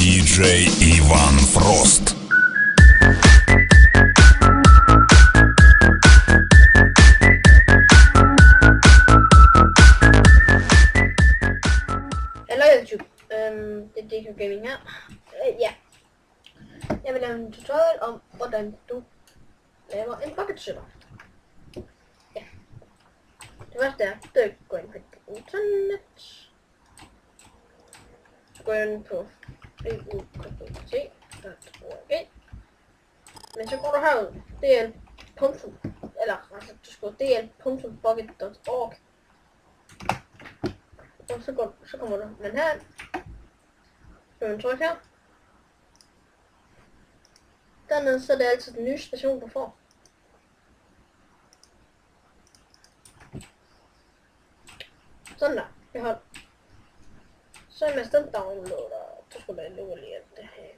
DJ Иван Фрост. Hallo YouTube, det er DK Gaming her. Ja, jeg vil lave en tutorial om, hvordan du laver en bucket server. Ja, det første er, at gå ind på internet. Gå ind på eukt.org. Men så går du herud, du skriver dl.bucket.org. Og så kommer du men her. Så man trykker her. Dernede så er det altid den nye station du får. Sådan der. Jeg har. Så mens den downloader, så skulle jeg lukke lige alt det her.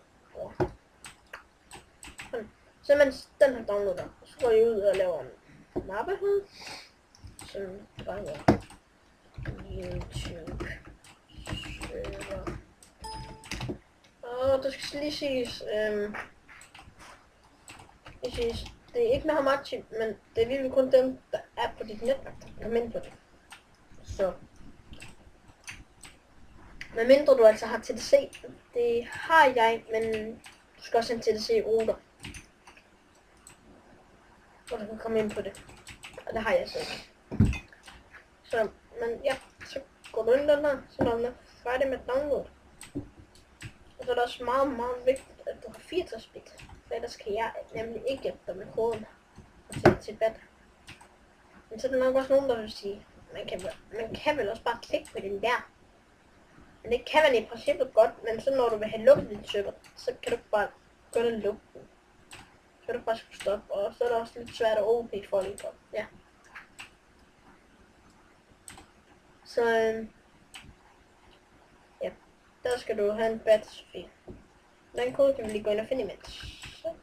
Sådan. Så mens den her downloader, så går jeg ud og laver en mappe her. Som bare hedder YouTube server. Og det skal lige siges, det er ikke med Hamachi, men det er virkelig kun dem, der er på dit netværk, der kan komme ind på det. Så. Medmindre du altså har TDC, det har jeg, men du skal også have en TDC-router. Og du kan komme ind på det. Og det har jeg så ikke. Så, men ja, så går du ind den her, så når den er færdig med download. Og så er det også meget vigtigt, at du har 64 bit. For ellers kan jeg nemlig ikke hjælpe dig med koden til bat. Men så er der nok også nogen, der vil sige, man kan vel også bare klikke på den der. Men det kan man i princippet godt, men så når du vil have lukket din server, så kan du bare gå og lukke den. Så kan du bare skulle stoppe, og så er det også lidt svært at OP for lige på. Ja. Så ja, der skal du have en bat-fil. Den kode kan vi lige gå ind og finde imens. Så.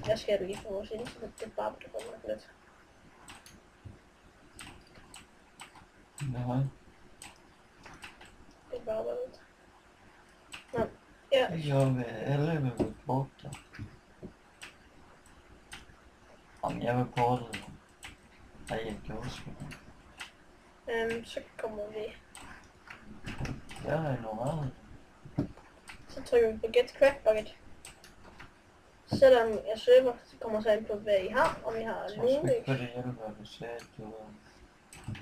Jeg skal det lige på vores internet, det er bare på det for lidt. Nej. Det er bare lidt. Nå, ja. Jeg vil alle vil porte. Om jeg vil porte. Nej, jeg kan huske. Så kommer vi. Jeg er ignoreret. Så trykker vi på Get Crack Bucket. Selvom jeg server, så kommer så ind på hvad I har, om I har Linux. For det hjælper, at du sagde, at du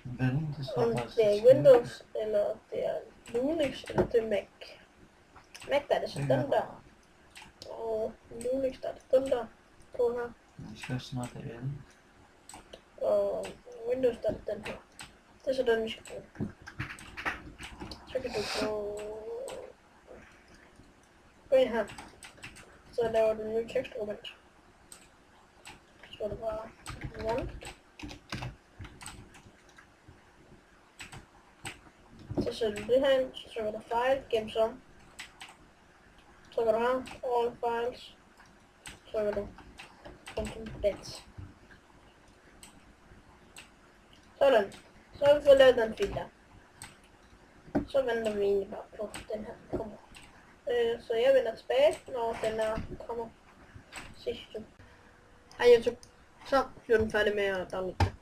vente, så om det er Windows, eller det er Linux, eller det er Mac. Mac der er det så den der. Og Linux der er det den der. På her. Vi skal snart det ende. Og Windows der er det den her. Det er så den vi skal bruge. Så kan du gå ind her. Så laver du en ny tekstdokument. Så er det bare one. Så sætter du det her ind, så trykker du file, gem som. Trykker du her, all files. Trykker du .bat. Sådan. Så har vi fået lavet den fil der. Så venter vi egentlig bare på den her kommer. Så jeg vender tilbage, når den her kommer. Sidste. Hej YouTube. Så bliver den færdig med at downloade det.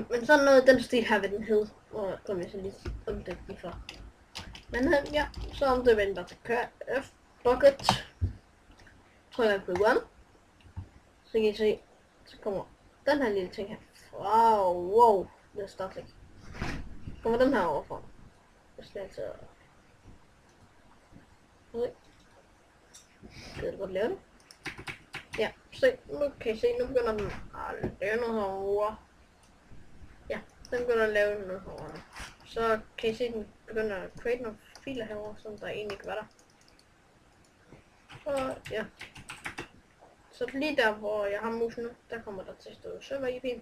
Men sådan noget, den stil her vil den hedde. Og kommer jeg så lige om det lige for. Men ja, så om det vender til bucket. Trykker jeg på one. Så kan I se, så kommer den her lille ting her. Wow, det er startligt. Kommer den her overfor. Hvis den så... Okay. Skal jeg godt lave det? Ja, se, nu kan I se, nu begynder den at lave noget herovre. Ja, den begynder at lave noget herovre. Så kan I se, den begynder at create nogle filer herovre, som der egentlig ikke var der. Og ja. Så lige der, hvor jeg har musen nu, der kommer der til at stå server IP'en.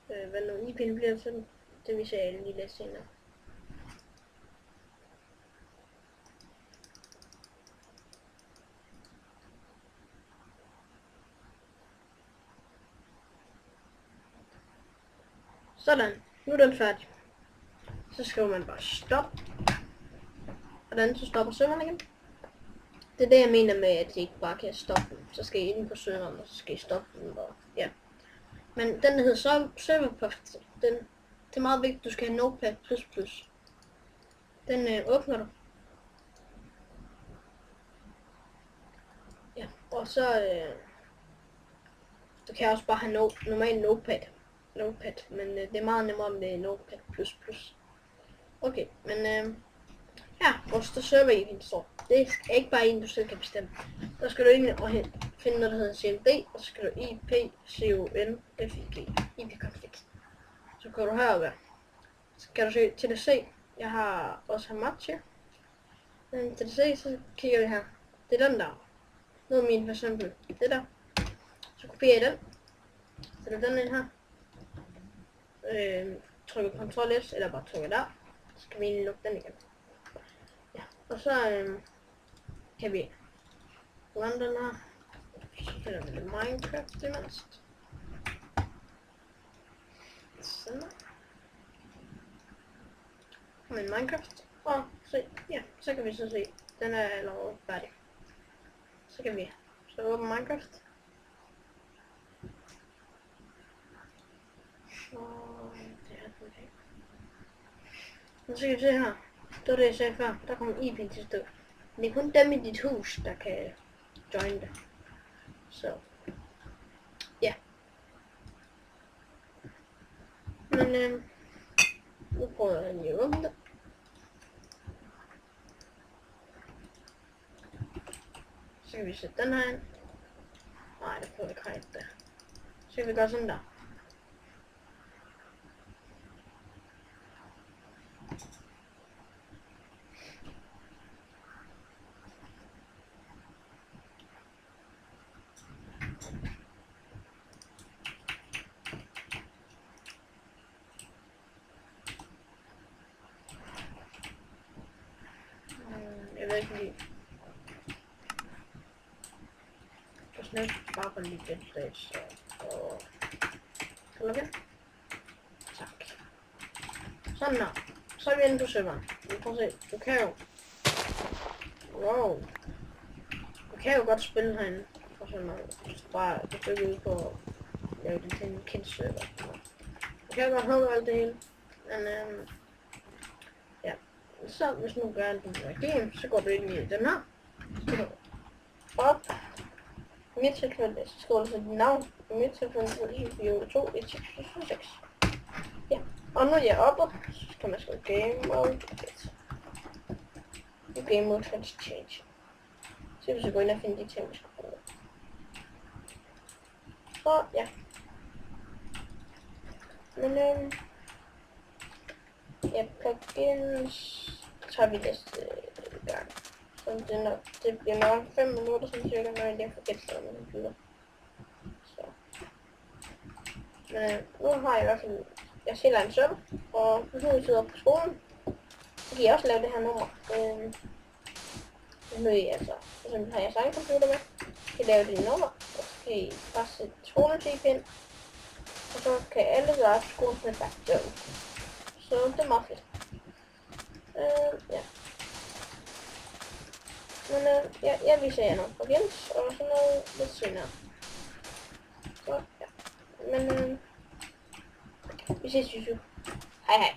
Hvad nu IP'en bliver til, det vil jeg lige lidt senere. Sådan, nu er den færdig. Så skriver man bare stop. hvordan så stopper serveren igen. Det er det, jeg mener med, at I ikke bare kan stoppe den. Så skal I ind på serveren, og så skal I stoppe den, og ja. Men den, der hedder serverpuff, det er meget vigtigt, du skal have Notepad++. Den åbner du. Ja, og så du kan også bare have normal Notepad, men det er meget nemmere med Notepad++. Okay, men ja, vores server i din står. Det er ikke bare en, du selv kan bestemme. Der skal du ind og finde noget, der hedder CMD, og så skal du ipconfig, ipconfig. Så går du herover. Så kan du se TDC. Jeg har også Hamachi. Men TDC, så kigger vi her. Det er den der. Nu er min for eksempel det der. Så kopierer jeg den. Så det er den ind her. Trykker Ctrl S, eller bare trykker der. Så kan vi egentlig lukke den igen. Ja, og så kan vi run den her. Så finder vi Minecraft imens. Sådan der. Men Minecraft. Og se, ja, så kan vi så se. Den er allerede færdig. Så kan vi så åbne Minecraft. Og det er den her. Og så kan vi se her. Det var det jeg sagde før. Der kommer IP til stå. Men det er kun dem i dit hus, der kan join det. Så ja. Men nu prøver jeg lige at åbne det. Så kan vi sætte den her ind. Nej, det prøver jeg ikke rigtig det. Så kan vi gøre sådan der. Jeg ved ikke lige. Jeg skal bare på lige den stage, og lukke. Tak. Sådan der. Så er vi inde på serveren. Prøv at se. Du kan jo. Wow. Du kan jo godt spille herinde. Og sådan noget. Bare forsøge ud på at lave det til en kids server. Du kan jo godt håbe alt det hele. Men ja. Så hvis nu gør en game, så går du ind i den her. Så op. I mit tilfælde, så skriver du så dit navn. I mit tilfælde, så er det Viola 2, 1, 6, 6. Ja, og nu er jeg oppe, så kan man skrive game mode. Game mode transfer change. Så vil vi gå ind og finde de ting, vi skal bruge. Så ja. Men ja, plugins tager vi næste gang. Så det bliver nok 5 minutter, som cirka, når jeg får gæstet med computer. Så. Men nu har jeg i hvert fald, jeg ser en server, og hvis nu vi sidder på skolen, så kan jeg også lave det her nummer. Nu er I altså, for eksempel har jeg egen computer med, kan lave det nummer, og så kan I bare sætte skolens IP ind, og så kan alle gøre skolens netværk derude. Så det er meget fedt. Ja. Men jeg viser jer noget plugins og sådan noget lidt senere. Så ja. Men vi ses YouTube. Hej hej.